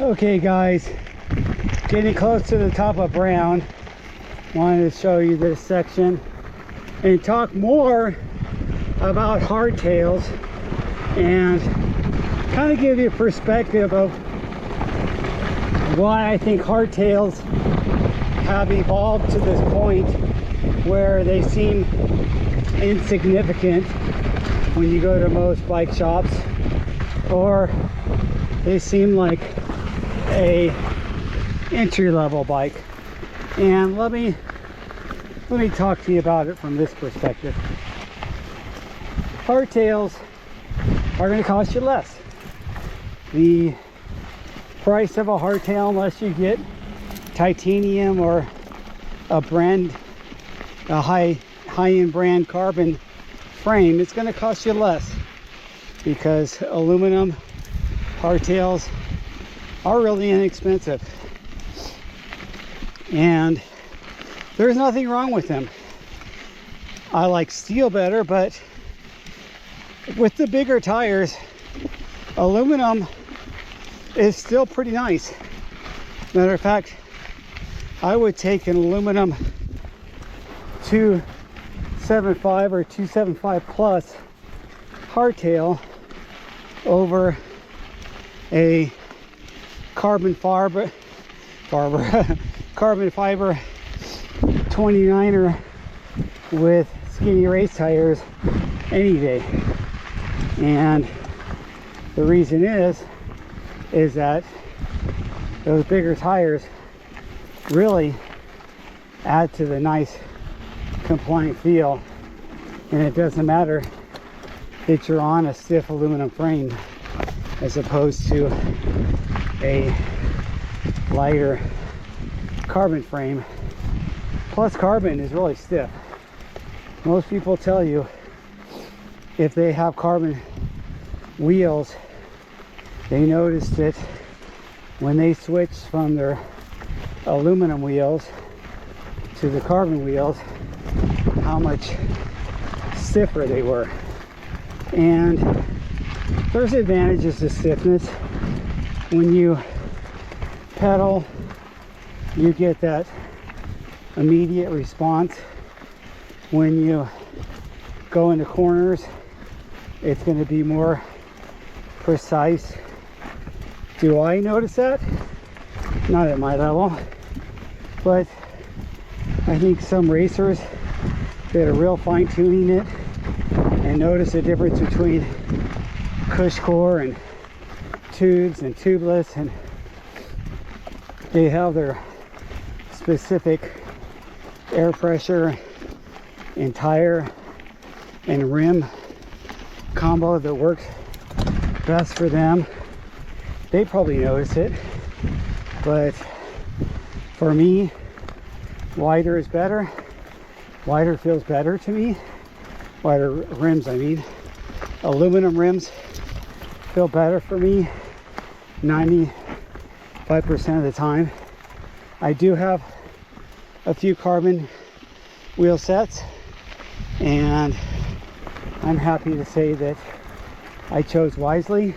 Okay guys, getting close to the top of Brown. Wanted to show you this section and talk more about hardtails and kind of give you a perspective of why I think hardtails have evolved to this point where they seem insignificant when you go to most bike shops, or they seem like a entry-level bike. And let me talk to you about it from this perspective. Hardtails are going to cost you less. The price of a hardtail, unless you get titanium or a high-end brand carbon frame, it's going to cost you less, because aluminum hardtails are really inexpensive, and there's nothing wrong with them. I like steel better, but with the bigger tires, aluminum is still pretty nice. Matter of fact, I would take an aluminum 275 or 275 plus hardtail over a carbon fiber 29er with skinny race tires any day. And the reason is that those bigger tires really add to the nice compliant feel, and it doesn't matter that you're on a stiff aluminum frame as opposed to a lighter carbon frame. Plus, carbon is really stiff. Most people tell you if they have carbon wheels, they notice that when they switch from their aluminum wheels to the carbon wheels, how much stiffer they were. And there's advantages to stiffness. When you pedal, you get that immediate response. When you go into corners, it's going to be more precise. Do I notice that? Not at my level, but I think some racers that are real fine-tuning it and notice the difference between cush core and tubes and tubeless, and they have their specific air pressure and tire and rim combo that works best for them. They probably notice it, but for me, wider is better. Wider feels better to me. Wider rims, I mean. Aluminum rims feel better for me 95% of the time. I do have a few carbon wheel sets, and I'm happy to say that I chose wisely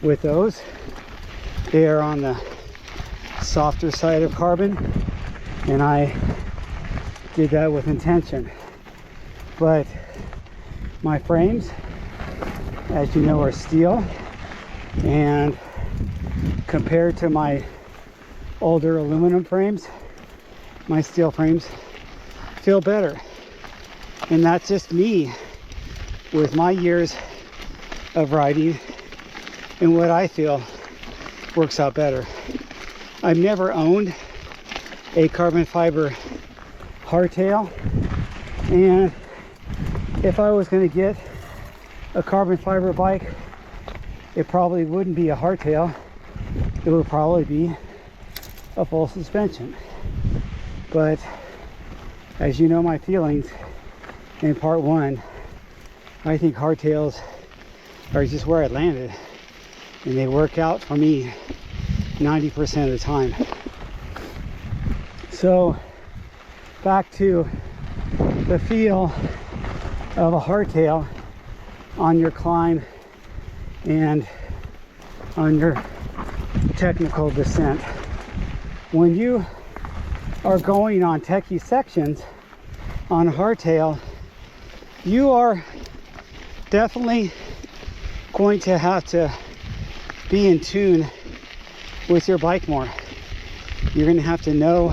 with those. They are on the softer side of carbon, and I did that with intention. But my frames, as you know, are steel, and compared to my older aluminum frames, my steel frames feel better. And that's just me with my years of riding and what I feel works out better. I've never owned a carbon fiber hardtail, and if I was going to get a carbon fiber bike, it probably wouldn't be a hardtail. It would probably be a full suspension. But as you know my feelings in part one, I think hardtails are just where I landed, and they work out for me 90% of the time. So back to the feel of a hardtail on your climb and on your technical descent. When you are going on techie sections on hardtail, you are definitely going to have to be in tune with your bike more. You're going to have to know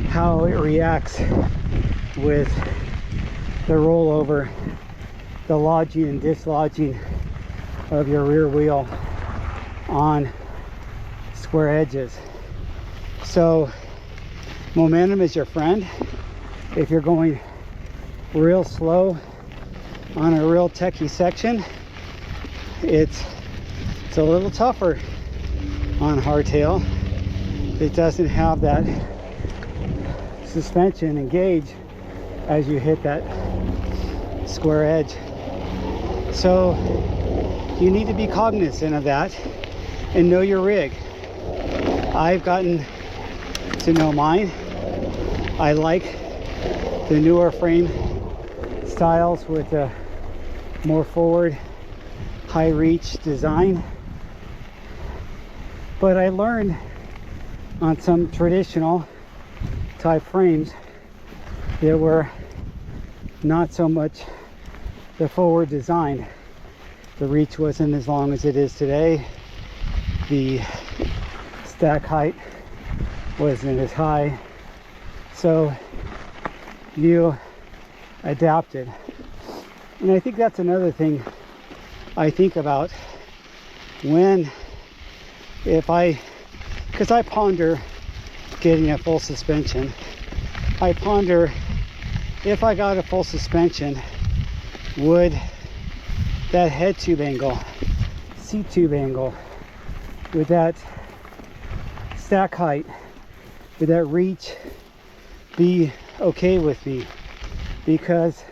how it reacts with the rollover, the lodging and dislodging of your rear wheel on square edges. So momentum is your friend. If you're going real slow on a real techie section, it's a little tougher on hardtail. It doesn't have that suspension engage as you hit that square edge. So you need to be cognizant of that and know your rig. I've gotten to know mine. I like the newer frame styles with a more forward, high reach design. But I learned on some traditional type frames that were not so much the forward design. The reach wasn't as long as it is today. The stack height wasn't as high. So you adapted. And I think that's another thing I think about when, because I ponder getting a full suspension. I ponder, if I got a full suspension, would that head tube angle, seat tube angle, with that stack height, with that reach, be okay with me? Because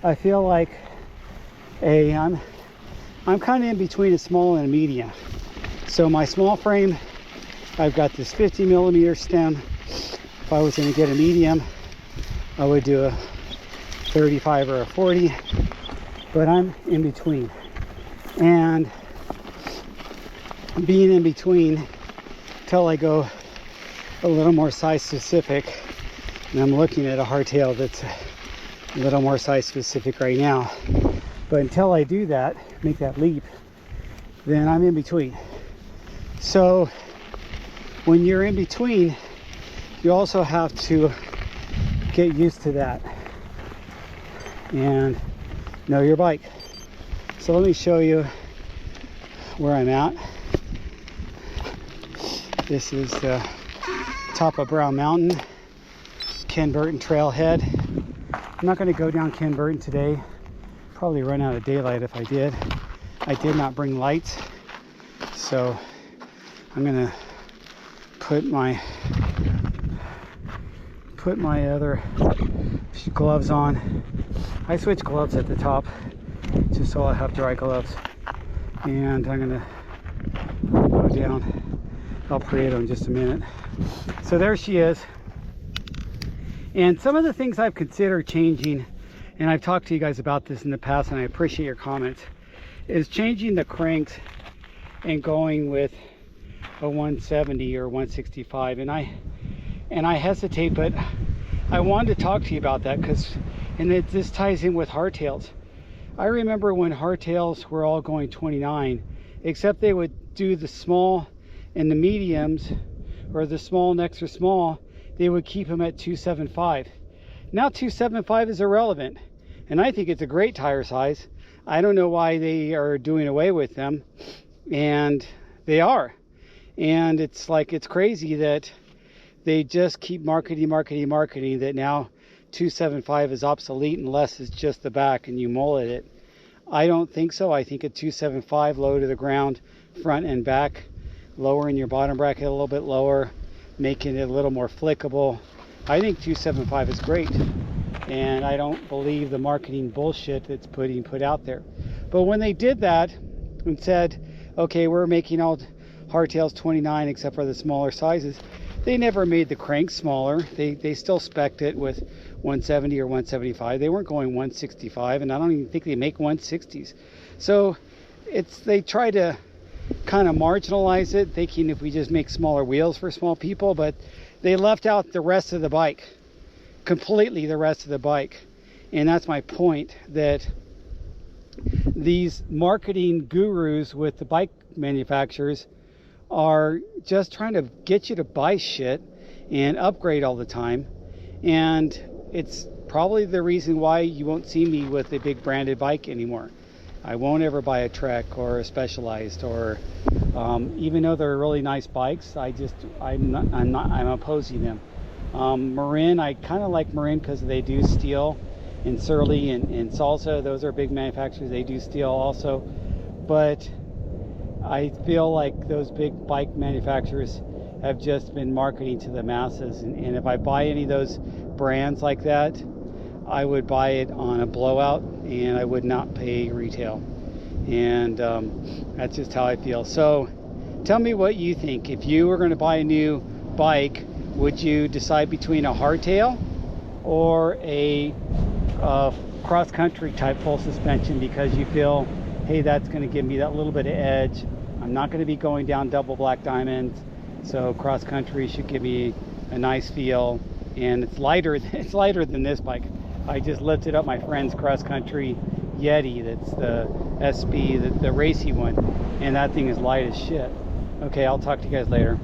I feel like I'm kind of in between a small and a medium. So my small frame, I've got this 50mm stem. If I was going to get a medium, I would do a 35 or a 40, but I'm in between. And being in between till I go a little more size specific, and I'm looking at a hardtail that's a little more size specific right now, but until I do that, make that leap, then I'm in between. So when you're in between, you also have to get used to that and know your bike. So let me show you where I'm at. This is the top of Brown Mountain, Ken Burton trailhead. I'm not going to go down Ken Burton today. Probably run out of daylight if I did. I did not bring lights, so I'm going to put my other gloves on. I switch gloves at the top just so I'll have dry gloves, and I'm going to go down El Prieto in just a minute. So there she is. And some of the things I've considered changing, and I've talked to you guys about this in the past, and I appreciate your comments, is changing the cranks and going with a 170 or 165. And I hesitate, but I wanted to talk to you about that because, this ties in with hardtails. I remember when hardtails were all going 29, except they would do the small and the mediums, or the small and extra small, they would keep them at 275. Now 275 is irrelevant, and I think it's a great tire size. I don't know why they are doing away with them, and they are. And it's like, it's crazy that they just keep marketing that now 275 is obsolete unless it's just the back and you mullet it. I don't think so. I think a 275 low to the ground, front and back, lowering your bottom bracket a little bit lower, making it a little more flickable. I think 275 is great, and I don't believe the marketing bullshit that's put out there. But when they did that and said, okay, we're making all hardtails 29 except for the smaller sizes, they never made the crank smaller. They still spec'd it with 170 or 175. They weren't going 165, and I don't even think they make 160s. So they try to kind of marginalize it, thinking if we just make smaller wheels for small people, but they left out the rest of the bike, completely the rest of the bike. And that's my point, that these marketing gurus with the bike manufacturers are just trying to get you to buy shit and upgrade all the time. And it's probably the reason why you won't see me with a big branded bike anymore. I won't ever buy a Trek or a Specialized, or even though they're really nice bikes, I'm opposing them. Marin, I kind of like Marin because they do steel, and Surly and Salsa, those are big manufacturers, they do steel also. But I feel like those big bike manufacturers have just been marketing to the masses, and if I buy any of those brands like that, I would buy it on a blowout and I would not pay retail. And that's just how I feel. So tell me what you think. If you were going to buy a new bike, would you decide between a hardtail or a cross-country type full suspension, because you feel, hey, that's going to give me that little bit of edge. I'm not going to be going down double black diamonds, so cross-country should give me a nice feel. And it's lighter than this bike. I just lifted up my friend's cross-country Yeti, that's the SB, the racy one, and that thing is light as shit. Okay, I'll talk to you guys later.